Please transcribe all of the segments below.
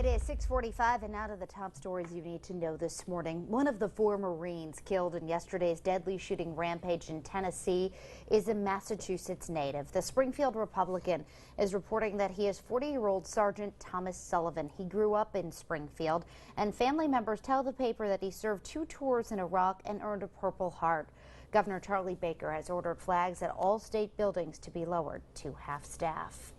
is 6:45 and now to the top stories you need to know this morning. One of the 4 Marines killed in yesterday's deadly shooting rampage in Tennessee is a Massachusetts native. The Springfield Republican is reporting that he is 40-year-old Sergeant Thomas Sullivan. He grew up in Springfield, and family members tell the paper that he served 2 tours in Iraq and earned a Purple Heart. Governor Charlie Baker has ordered flags at all state buildings to be lowered to half-staff.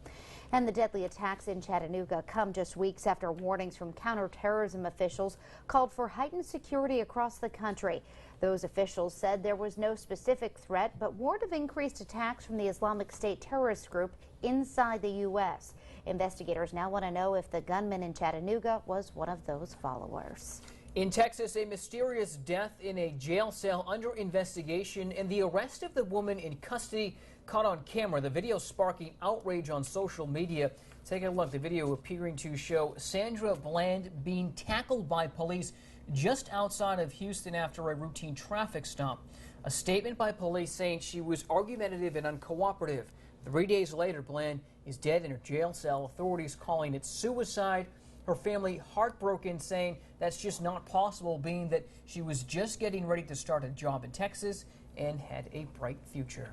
And the deadly attacks in Chattanooga come just weeks after warnings from counterterrorism officials called for heightened security across the country. Those officials said there was no specific threat, but warned of increased attacks from the Islamic State terrorist group inside the U.S. Investigators now want to know if the gunman in Chattanooga was one of those followers. In Texas, a mysterious death in a jail cell under investigation and the arrest of the woman in custody caught on camera. The video sparking outrage on social media. Take a look. The video appearing to show Sandra Bland being tackled by police just outside of Houston after a routine traffic stop. A statement by police saying she was argumentative and uncooperative. 3 days later, Bland is dead in her jail cell. Authorities calling it suicide. Her family heartbroken, saying that's just not possible, being that she was just getting ready to start a job in Texas and had a bright future.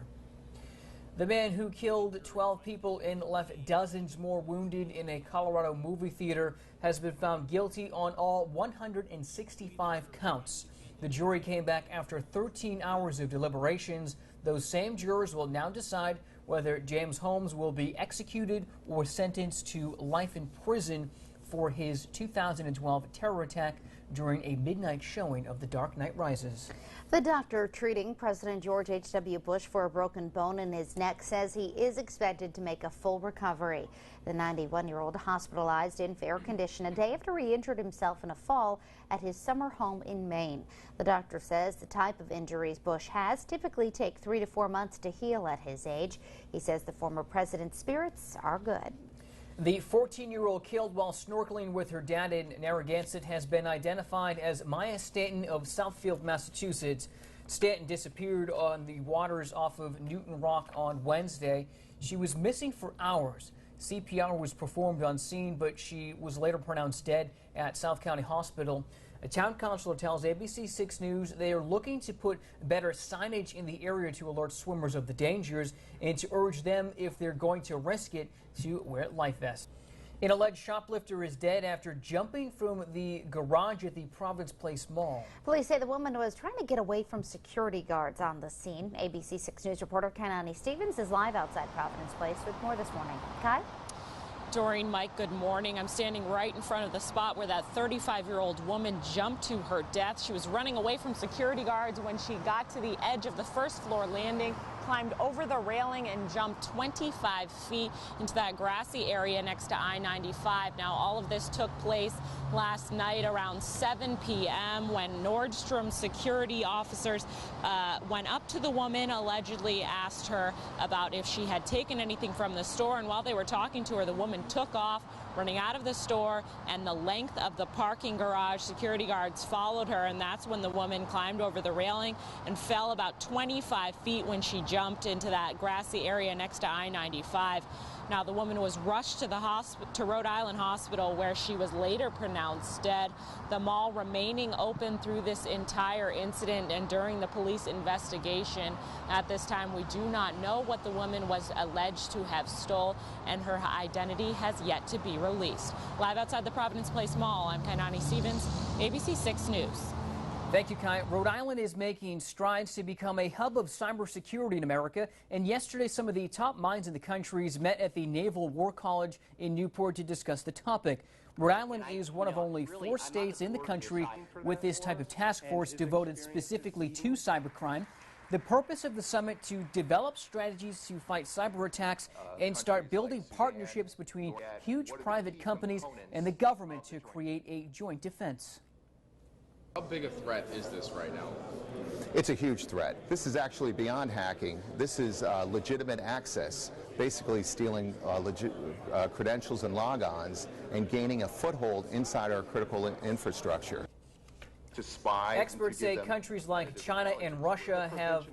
The man who killed 12 people and left dozens more wounded in a Colorado movie theater has been found guilty on all 165 counts. The jury came back after 13 hours of deliberations. Those same jurors will now decide whether James Holmes will be executed or sentenced to life in prison for his 2012 terror attack during a midnight showing of The Dark Knight Rises. The doctor treating President George H.W. Bush for a broken bone in his neck says he is expected to make a full recovery. The 91-year-old hospitalized in fair condition a day after he injured himself in a fall at his summer home in Maine. The doctor says the type of injuries Bush has typically take 3 to 4 months to heal at his age. He says the former president's spirits are good. The 14-year-old killed while snorkeling with her dad in Narragansett has been identified as Maya Stanton of Southfield, Massachusetts. Stanton disappeared on the waters off of Newton Rock on Wednesday. She was missing for hours. CPR was performed on scene, but she was later pronounced dead at South County Hospital. A town councilor tells ABC 6 News they are looking to put better signage in the area to alert swimmers of the dangers and to urge them, if they're going to risk it, to wear life vests. An alleged shoplifter is dead after jumping from the garage at the Providence Place Mall. Police say the woman was trying to get away from security guards on the scene. ABC 6 News reporter Kainani Stevens is live outside Providence Place with more this morning. Kai? Doreen, Mike, good morning. I'm standing right in front of the spot where that 35-year-old woman jumped to her death. She was running away from security guards when she got to the edge of the first floor landing, climbed over the railing and jumped 25 feet into that grassy area next to I-95. Now, all of this took place last night around 7 p.m. when Nordstrom security officers went up to the woman, allegedly asked her about if she had taken anything from the store. And while they were talking to her, the woman took off, running out of the store and the length of the parking garage. Security guards followed her, and that's when the woman climbed over the railing and fell about 25 feet when she jumped into that grassy area next to I-95. Now, the woman was rushed to Rhode Island Hospital, where she was later pronounced dead. The mall remaining open through this entire incident and during the police investigation. At this time, we do not know what the woman was alleged to have stole, and her identity has yet to be released. Live outside the Providence Place Mall, I'm Kainani Stevens, ABC 6 News. Thank you, Kai. Rhode Island is making strides to become a hub of cybersecurity in America. And yesterday, some of the top minds in the country met at the Naval War College in Newport to discuss the topic. Rhode Island is one of only 4 states in the country with this type of task force devoted specifically to cybercrime. The purpose of the summit to develop strategies to fight cyber attacks and start building partnerships between huge private companies and the government to create a joint defense. How big a threat is this right now? It's a huge threat. This is actually beyond hacking. This is legitimate access, basically stealing credentials and logons and gaining a foothold inside our critical infrastructure. To spy. Experts say countries like China and Russia have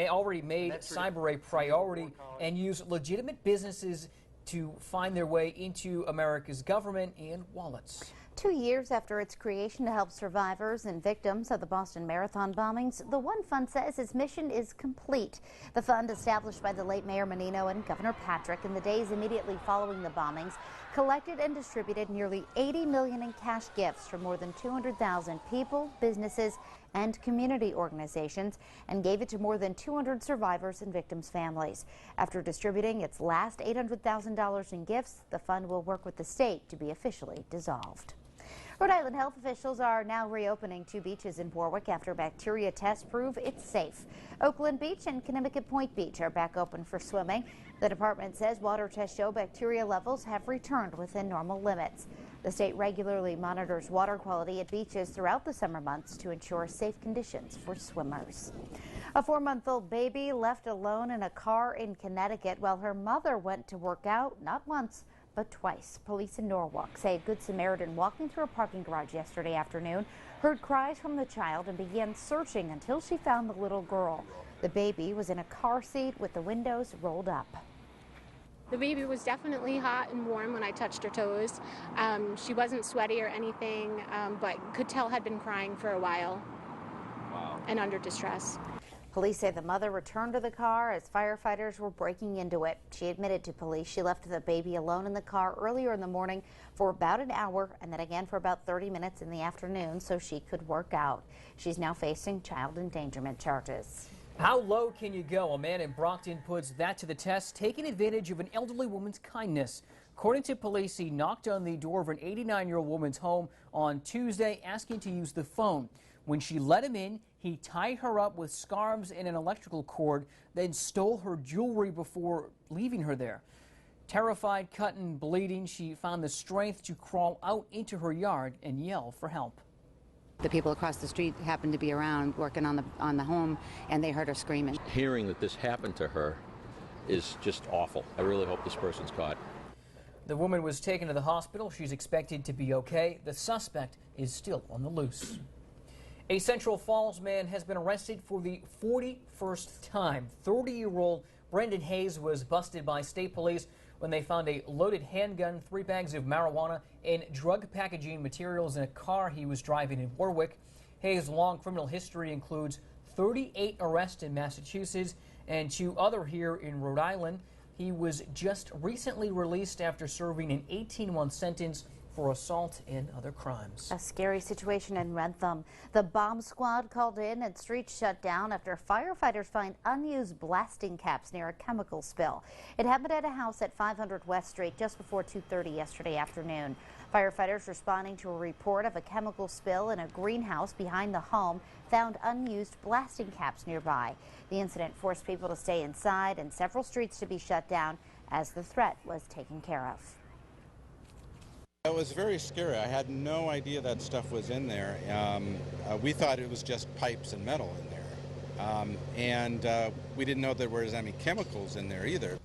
already made cyber a priority and use legitimate businesses to find their way into America's government and wallets. 2 years after its creation to help survivors and victims of the Boston Marathon bombings, the One Fund says its mission is complete. The fund, established by the late Mayor Menino and Governor Patrick in the days immediately following the bombings, collected and distributed nearly $80 million in cash gifts from more than 200,000 people, businesses, and community organizations, and gave it to more than 200 survivors and victims' families. After distributing its last $800,000 in gifts, the fund will work with the state to be officially dissolved. Rhode Island health officials are now reopening 2 beaches in Warwick after bacteria tests prove it's safe. Oakland Beach and Connecticut Point Beach are back open for swimming. The department says water tests show bacteria levels have returned within normal limits. The state regularly monitors water quality at beaches throughout the summer months to ensure safe conditions for swimmers. A 4-month-old baby left alone in a car in Connecticut while her mother went to work out not once, but twice. Police in Norwalk say a Good Samaritan walking through a parking garage yesterday afternoon heard cries from the child and began searching until she found the little girl. The baby was in a car seat with the windows rolled up. The baby was definitely hot and warm when I touched her toes. She wasn't sweaty or anything, but could tell had been crying for a while. Wow. And under distress. Police say the mother returned to the car as firefighters were breaking into it. She admitted to police she left the baby alone in the car earlier in the morning for about an hour and then again for about 30 minutes in the afternoon so she could work out. She's now facing child endangerment charges. How low can you go? A man in Brockton puts that to the test, taking advantage of an elderly woman's kindness. According to police, he knocked on the door of an 89-year-old woman's home on Tuesday, asking to use the phone. When she let him in, he tied her up with scarves and an electrical cord, then stole her jewelry before leaving her there. Terrified, cut and bleeding, she found the strength to crawl out into her yard and yell for help. The people across the street happened to be around working on the home, and they heard her screaming. Hearing that this happened to her is just awful. I really hope this person's caught. The woman was taken to the hospital. She's expected to be okay. The suspect is still on the loose. A Central Falls man has been arrested for the 41st time. 30-year-old Brendan Hayes was busted by state police when they found a loaded handgun, 3 bags of marijuana, and drug packaging materials in a car he was driving in Warwick. Hayes' long criminal history includes 38 arrests in Massachusetts and 2 other here in Rhode Island. He was just recently released after serving an 18-month sentence for assault and other crimes. A scary situation in Rentham. The bomb squad called in and streets shut down after firefighters find unused blasting caps near a chemical spill. It happened at a house at 500 West Street just before 2:30 yesterday afternoon. Firefighters responding to a report of a chemical spill in a greenhouse behind the home found unused blasting caps nearby. The incident forced people to stay inside and several streets to be shut down as the threat was taken care of. It was very scary. I had no idea that stuff was in there. We thought it was just pipes and metal in there. We didn't know there was any chemicals in there either.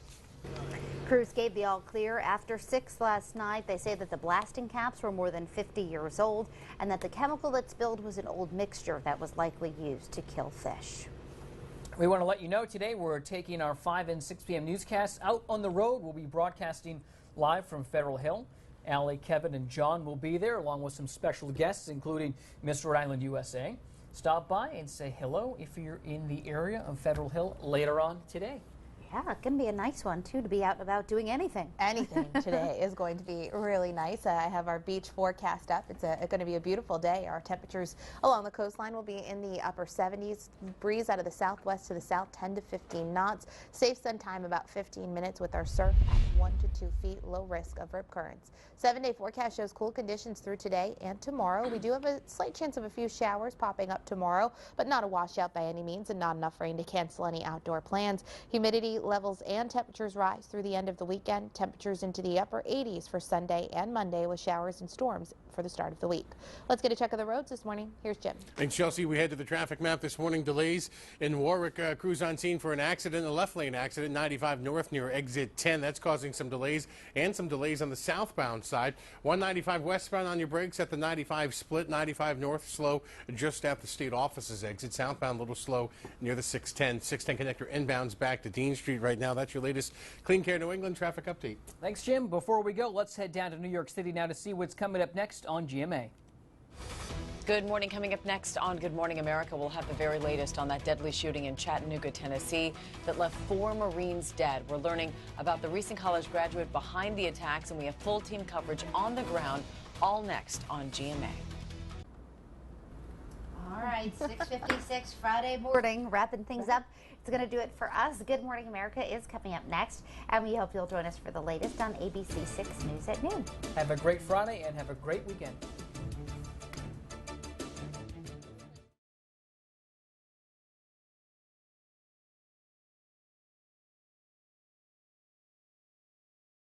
Crews gave the all clear after 6 last night. They say that the blasting caps were more than 50 years old and that the chemical that spilled was an old mixture that was likely used to kill fish. We want to let you know today we're taking our 5 and 6 p.m. newscasts out on the road. We'll be broadcasting live from Federal Hill. Allie, Kevin, and John will be there, along with some special guests, including Miss Rhode Island USA. Stop by and say hello if you're in the area of Federal Hill later on today. Yeah, it's going to be a nice one, too, to be out and about doing anything. Anything today is going to be really nice. I have our beach forecast up. It's going to be a beautiful day. Our temperatures along the coastline will be in the upper 70s. Breeze out of the southwest to the south, 10 to 15 knots. Safe sun time about 15 minutes with our surf at 1 to 2 feet. Low risk of rip currents. 7-day forecast shows cool conditions through today and tomorrow. We do have a slight chance of a few showers popping up tomorrow, but not a washout by any means and not enough rain to cancel any outdoor plans. Humidity levels and temperatures rise through the end of the weekend. Temperatures into the upper 80s for Sunday and Monday with showers and storms for the start of the week. Let's get a check of the roads this morning. Here's Jim. Thanks, Chelsea. We head to the traffic map this morning. Delays in Warwick. Crews on scene for an accident, a left lane accident, 95 north near exit 10. That's causing some delays and some delays on the southbound side. 195 westbound on your brakes at the 95 split. 95 north slow just at the state offices exit. Southbound a little slow near the 610. 610 connector inbounds back to Dean Street. street right now. That's your latest Clean Care New England traffic update. Thanks, Jim. Before we go, let's head down to New York City now to see what's coming up next on GMA. Good morning. Coming up next on Good Morning America, we'll have the very latest on that deadly shooting in Chattanooga, Tennessee that left 4 Marines dead. We're learning about the recent college graduate behind the attacks, and we have full team coverage on the ground, all next on GMA. All right, 6:56 Friday morning, wrapping things up. It's going to do it for us. Good Morning America is coming up next, and we hope you'll join us for the latest on ABC 6 News at noon. Have a great Friday and have a great weekend.